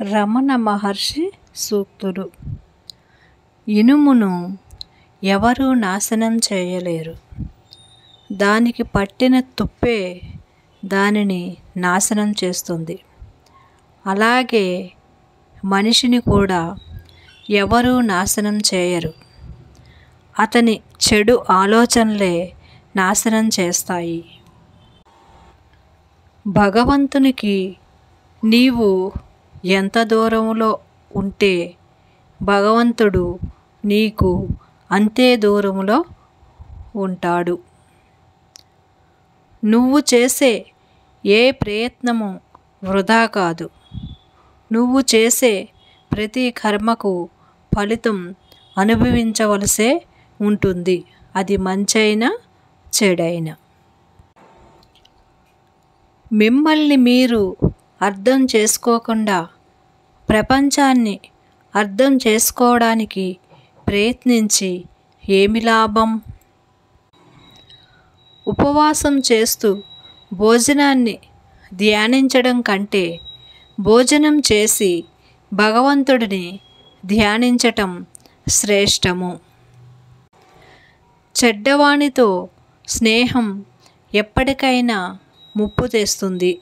రమణ మహర్షి సూక్తులు. ఇనుమును ఎవరూ నాశనం చేయలేరు, దానికి పట్టిన తుప్పే దానిని నాశనం చేస్తుంది. అలాగే మనిషిని కూడా ఎవరూ నాశనం చేయరు, అతని చెడు ఆలోచనలే నాశనం చేస్తాయి. భగవంతునికి నీవు ఎంత దూరంలో ఉంటే భగవంతుడు నీకు అంతే దూరంలో ఉంటాడు. నువ్వు చేసే ఏ ప్రయత్నము వృధా కాదు. నువ్వు చేసే ప్రతి కర్మకు ఫలితం అనుభవించవలసే ఉంటుంది, అది మంచైనా చెడైనా. మిమ్మల్ని మీరు అర్థం చేసుకోకుండా ప్రపంచాన్ని అర్థం చేసుకోవడానికి ప్రయత్నించి ఏమి లాభం? ఉపవాసం చేస్తూ భోజనాన్ని ధ్యానించడం కంటే భోజనం చేసి భగవంతుడిని ధ్యానించటం శ్రేష్టము. చెడ్డవానితో స్నేహం ఎప్పటికైనా ముప్పు తెస్తుంది.